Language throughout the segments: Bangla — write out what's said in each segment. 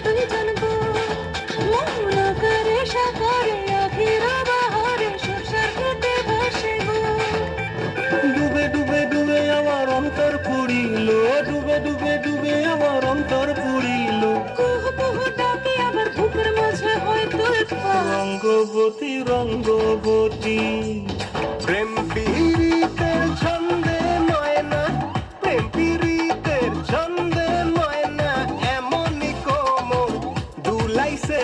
আসলে জানবো মন আকারে সাকারে আখির বাহারে সরষার খেতে ভাসে গো। ডুবে ডুবে ডুবে আমার অন্তর পুরিল, ডুবে ডুবে ডুবে আমার অন্তর পুরিল। কুহু কুহু ডাকে আবার বুকের মাঝে হয় তোলপাড়। রঙ্গবতী রঙ্গবতী প্রেম পীড়িতের ছন্দে ময়না, প্রেম পীড়িতের ছন্দে ময়না এমনই কোমর দুলাইছে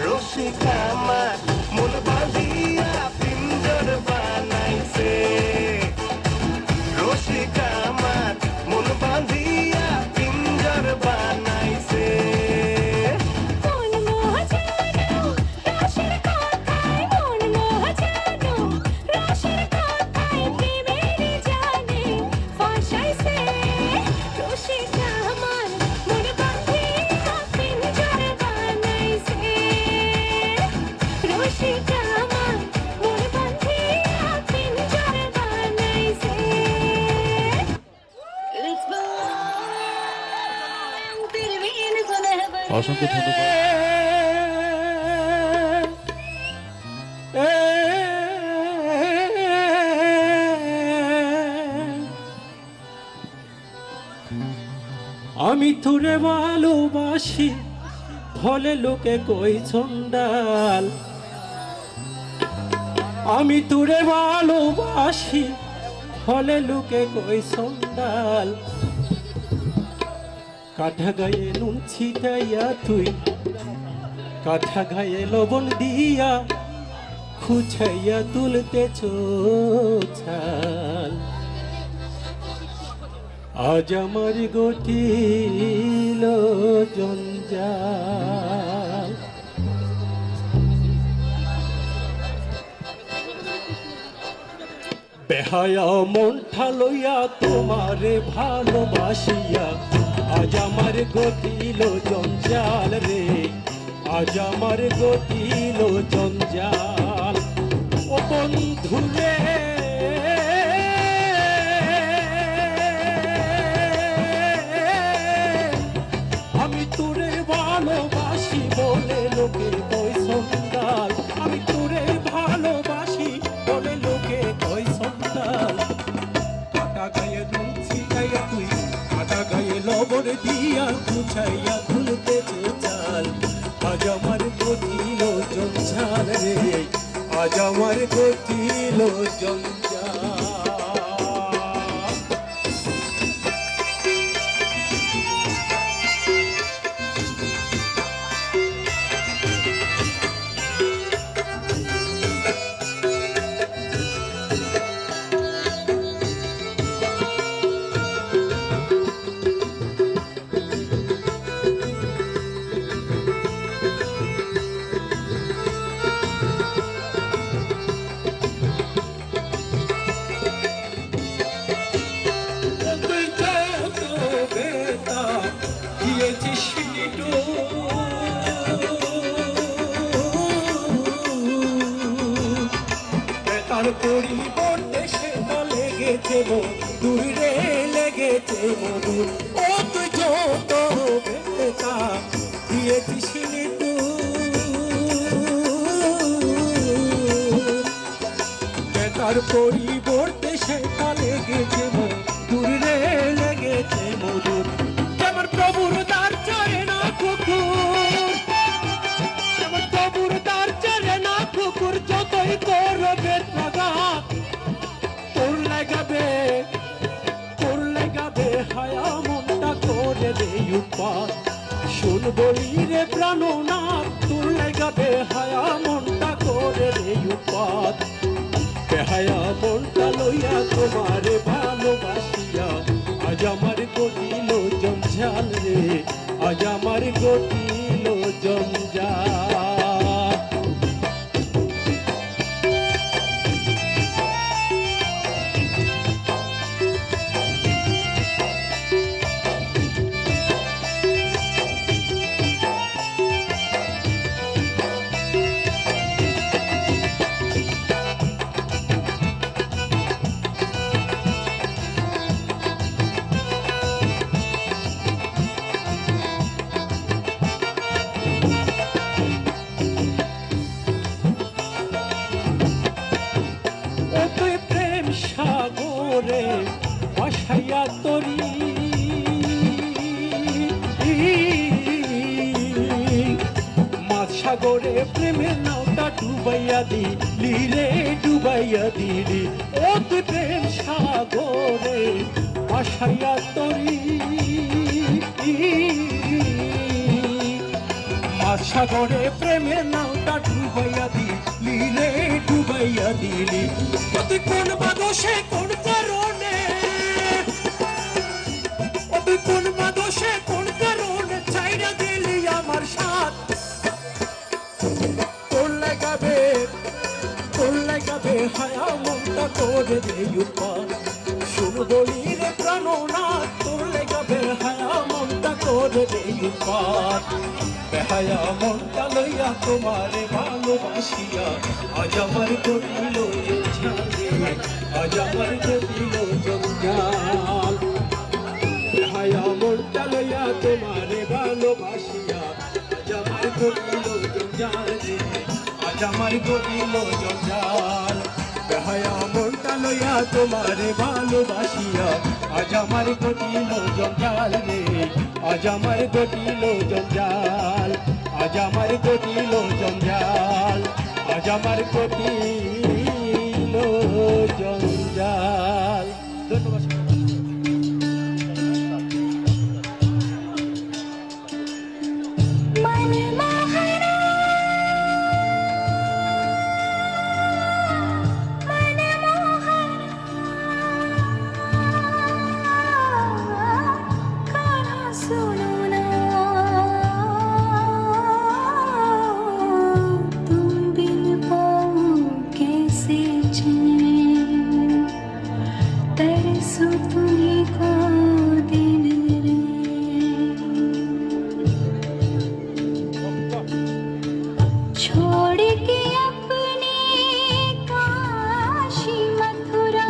রসিকা আমার মন বাঁধিয়া পিঞ্জর বানাইছে। রসিকা আমার মন বাঁধিয়া পিঞ্জর বানাইছে। মন মহাজানো রসের কথায়, মন মহাজানো রসের কথায় প্রেমের জানে ফাঁসাইছে। রসিকা আমার মন বাঁধিয়া পিঞ্জর বানাইছে। রসিকা আমার মন বাঁধিয়া পিঞ্জর বানাইছে। Let's go. तेरे बिन सुलह অসংখ্য ধন্যবাদ। আমি তোরে ভালোবাসি হলে লোকে কই চন্ডাল। আমি তোরে ভালোবাসি হলে লোকে কই চন্ডাল। কাঠা গায়ে নুন ছিটাইয়া তুই কাঠা গায়ে লবণ দিয়া খুছাইয়া তুলতে ছাল। আজ আমার গঠিল জঞ্জাল। বেহায়া মনটা লইয়া তোমারে ভালোবাসিয়া আজ আমার গঠিল জঞ্জাল রে। আজ আমার গঠিল জঞ্জাল। ও বন্ধু রে আমি তোরে ভালোবাসি বলে লোকে কই সন্তাল। আমি তোরে ভালোবাসি বলে লোকে কই সন্তাল। কাটা গায়ে নুন ছিটাইয়া তুই কাটা গায়ে লবণ দিয়া গুছাইয়া তুলতে চাল। আজ আমার গঠিল জঞ্জাল রে। আজ আমার গঠিল জঞ্জাল। তার পরিবর্তে সেটা লেগেছে মধুর রে লেগেছে মধুর। ও তুই যত বেতা দিয়েছিস তার পরিবর্তে সেটা লেগেছে মধুর রে লেগেছে মধুর। যেমন প্রভুর দ্বার চড়ে না কুকুর, যেমন প্রভুর দ্বার চড়ে না কুকুর যতই করবে তাগা তোর লাগাবে হায়া মনটা করে দে উৎপাত। শুন বলি রে প্রাণনাথ তোর লাগাবে হায়া মনটা করে দে উৎপাত। বেহায়া মনটা লইয়া তোমারে ভালোবাসিয়া আজ আমার গঠিল জঞ্জাল রে। আজ আমার গঠিল জঞ্জাল। সাগরে প্রেমের নাওটা ডুবাইয়া দিলি রে ডুবাইয়া দিলি ও তুই প্রেম সাগরে ভাসাইয়া তরি সাগরে প্রেমের নাওটা ডুবাইয়া দিলি রে ডুবাইয়া দিলি ও তুই কোন বাদশে কোন কারণে ও তুই কোন বাদশে কোন কারণে ছাইড়া দিলি আমার সাথ তোর লাগাবে হায়া মনটা করে দে উপাস শুন বলি রে প্রাণনাথ তোর লাগাবে হায়া মনটা করে দে উপাস বেহায়া মনটা লইয়া তোমারে ভালোবাসিয়া আজ আমার করিল জঞ্জাল আজ আমার করিল জঞ্জাল বেহায়া মনটা লইয়া তোমারে ভালোবাসিয়া আজ আমার করিল জঞ্জাল আজ আমার করিল জঞ্জাল বেহায়া মনটা লইয়া তোমারে ভালোবাসিয়া আজ আমার করিল জঞ্জাল রে আজ আমার করিল জঞ্জাল আজ আমার করিল জঞ্জাল আজ আমার করিল জঞ্জাল ধন্যবাদ मनमोहना कान्हा सुनो ना तुम बिन पाऊं कैसे चैन तरसो तुम्हीं को दिन छोड़ के अपने काशी मथुरा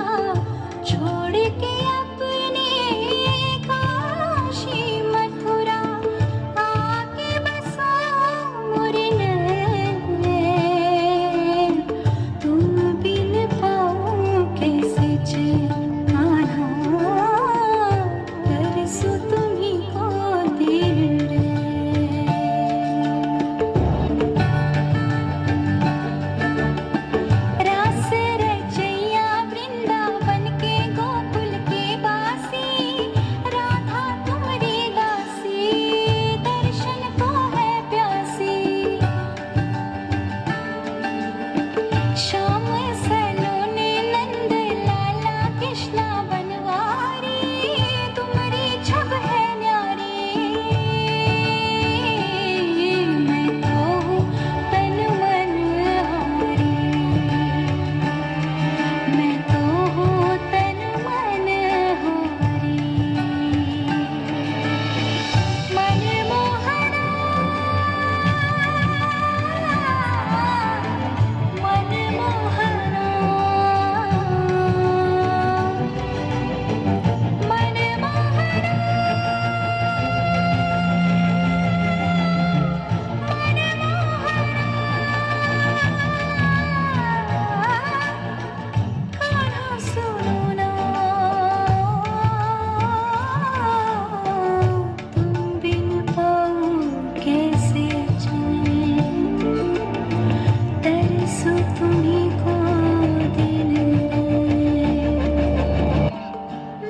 छोड़ के अपने काशी मथुरा आके बसो मोरे नैन तुम बिन पाऊं कैसे चैन कान्हा तरसो तुम्हीं को दिल रे रास रचैया वृंदावन के गोकुल के बासी राधा तुम्हारी दासी दर्शन को है प्यासी श्याम सलोने नंद लाला कृष्णा बनवारी तुम्हारी छब है न्यारी मैं तो हूँ तन मन हारी मैं तो हूँ तन मन हारी मनमोहना कान्हा सुनो ना तुम बिन पाऊं कैसे चैन तरसो तुम्हीं को दिल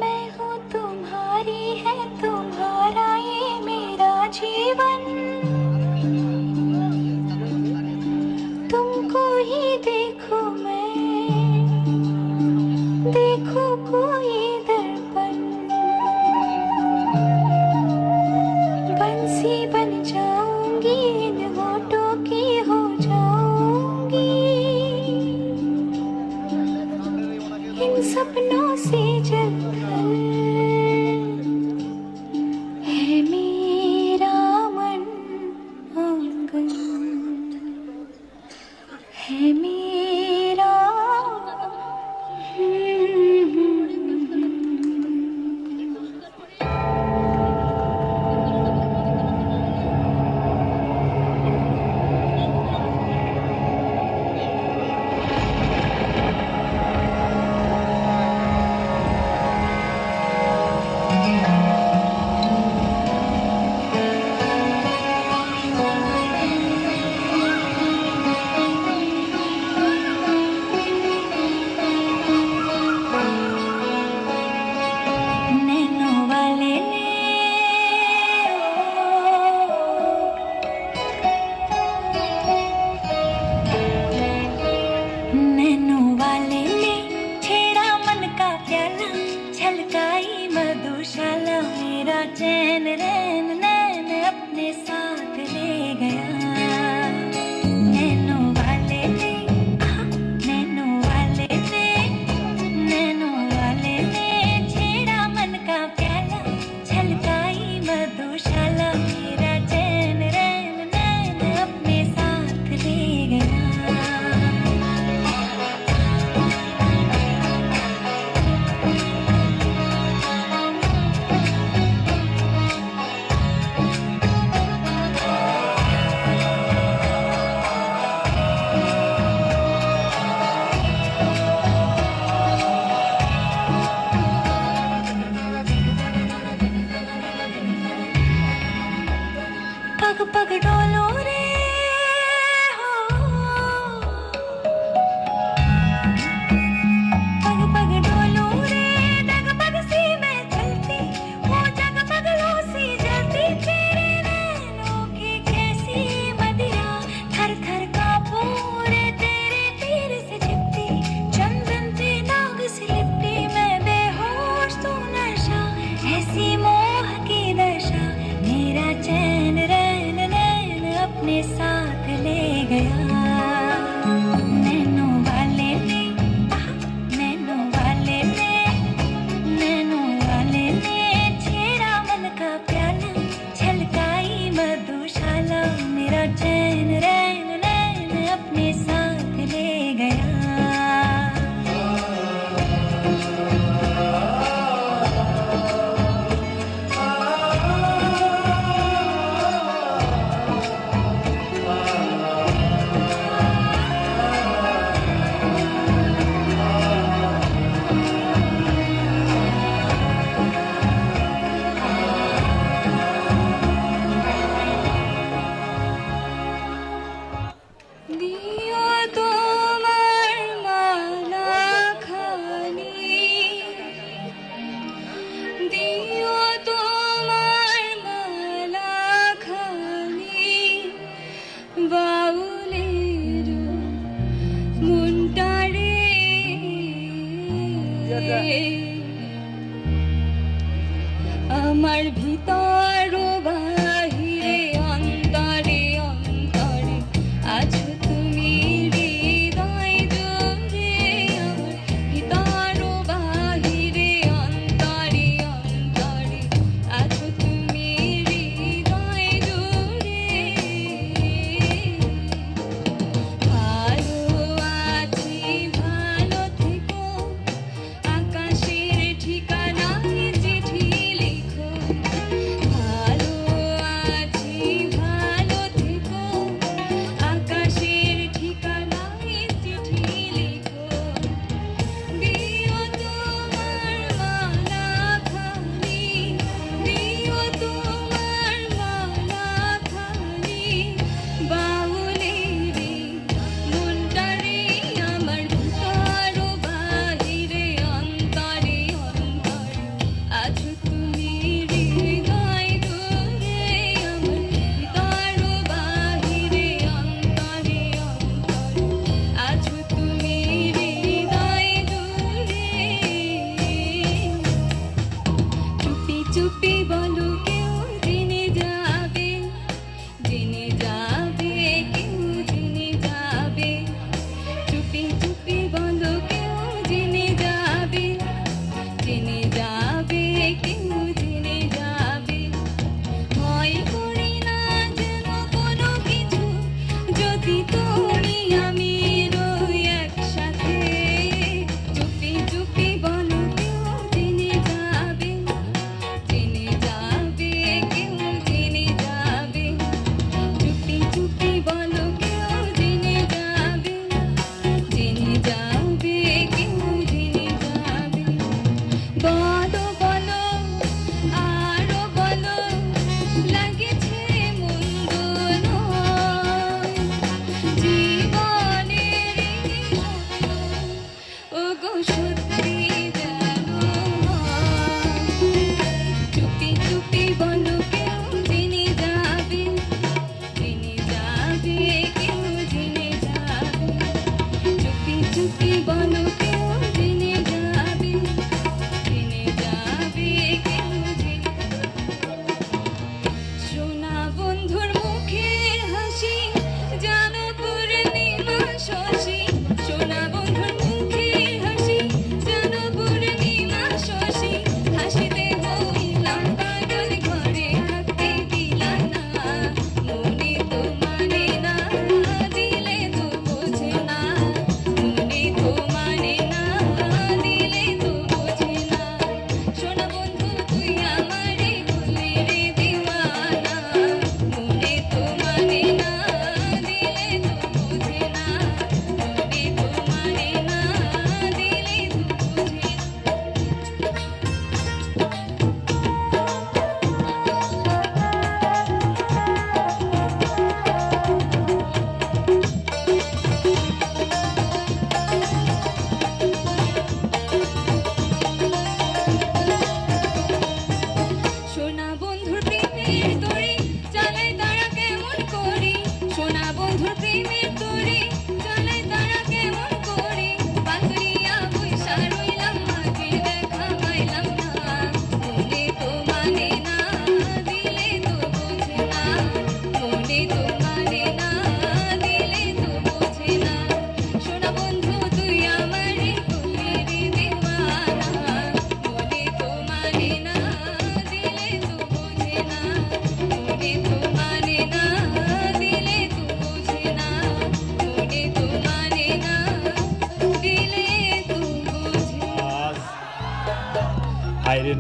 मैं हूँ तुम्हारी है तुम्हारा ये मेरा जीवन तुमको ही देखो मैं देखो कोई दर्पण बंसी बन जाऊंगी इन होठों की हो जाऊंगी इन सपनों से जलकर है मेरा मन आंगन है मेरा पग पग डोलो रे हो पग पग डोलो रे डग पग सी मैं चलती वो जग पगलों सी जलती तेरे नैनों की कैसी मदिरा थर थर कांपो रे तेरे तीर से चिपटी चंदन पे नाग से लिपटी मैं बेहोश तू नशा ऐसी मोह की दशा मेरा चैन रैन नैन अपने साथ ले गया नैनों वाले ने नैनों वाले ने नैनों वाले ने छेड़ा मन का प्याला छलकाई मधुशाला मेरा चैन रैन नैन अपने साथ ले गया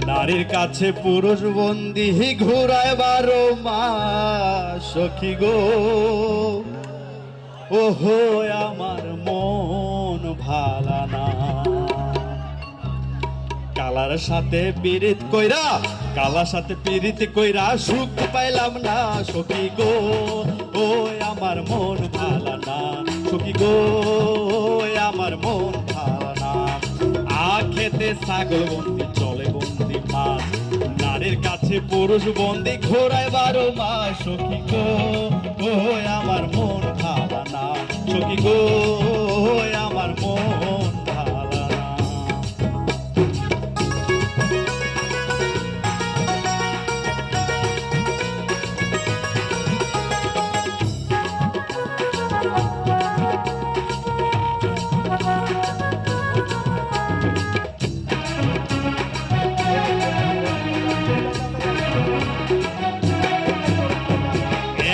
নারীর কাছে পুরুষ বন্দি ঘুরায় 12 মাস সখী গো ওহো আমার মন ভালা না কালার সাথে পীড়িত কইরা কালার সাথে পীড়িত কইরা সুখ পাইলাম না সখী গো ও আমার মন ভালা না সখী গো আমার মন ভালা না খেতে ছাগল বন্দি চলে বন্দি মাছ নারীর কাছে পুরুষ বন্দি ঘোরায় 12 মাস সখী গো ও আমার মন ভালা না সখী গো আমার মন ভালা না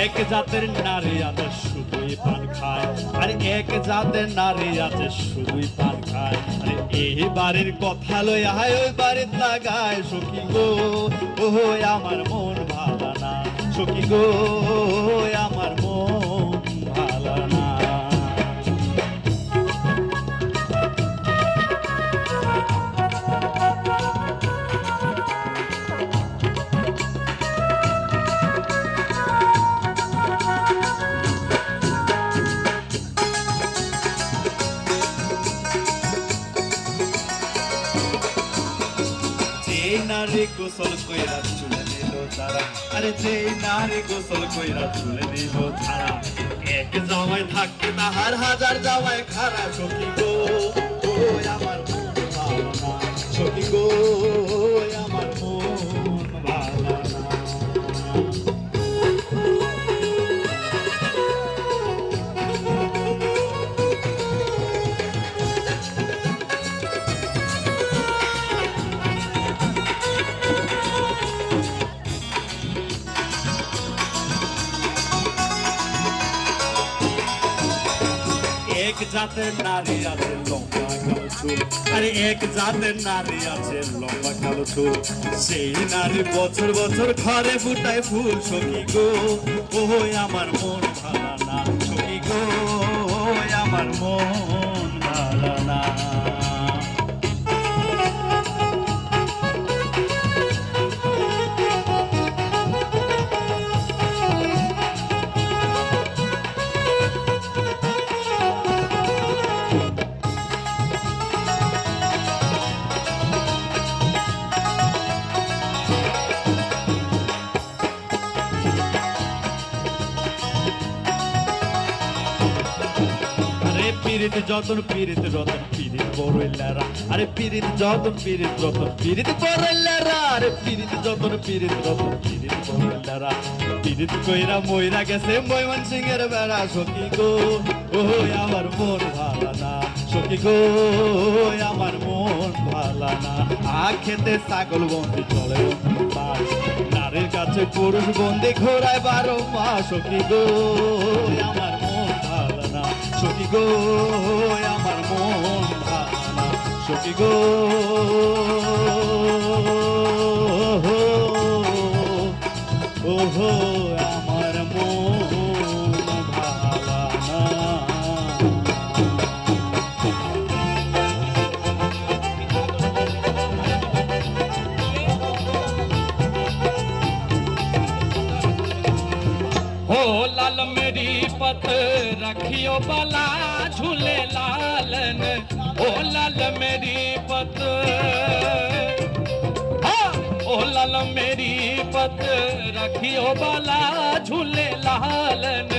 এক জাতের নারী আছে শুধুই পান খায় আর এক জাতের নারী আছে শুধুই পান খায় আরে এই বাড়ির কথা লই আয় ওই বাড়ির লাগায় সখী গো ও আমার মন ভালা না সখী গো আমার মন ভালা না নারী গোসল কইরা চুলে নিল তারা আরে যে নারী গোসল কইরা চুলে নিল তারা এক জামাই থাকতে তাহার হাজার জামাই খারা সখী গো ও আমার মন ভালো না সখী গো আমার মন ভালো না এক জাতের নারী আছে লম্বা কালো চুল আরে এক জাতের নারী আছে লম্বা কালো চুল সেই নারী বছর বছর ঘরে ফুটায় ফুল সখী গো ও আমার মন ভালা না সখী গো আমার মন ভালা না পীড়িত যতন পীড়িত রতন পীড়িত বড়ইলারা আরে পীড়িত যতন পীড়িত রতন পীড়িত বড়ইলারা আরে পীড়িত যতন পীড়িত রতন পীড়িত বড়ইলারা পীড়িত কইরা মইরা গেছে ময়মন সিংহের বেড়া সখী গো ও আমার মন ভালা না সখী গো আমার মন ভালা না খেতে ছাগল বন্দি চলে নারীর কাছে পুরুষ বন্দি ঘোরায় 12 মাস সখী গো আমার মন ভালা না সখী গো আমার মন ভালা না সখী গো ওহো আমার মন ভালা না हो लाल मेरी पत रखियो बला झूले लालन ओ लाल मेरी पत हाँ ओ लाल मेरी पत रखियो बला झूले लालन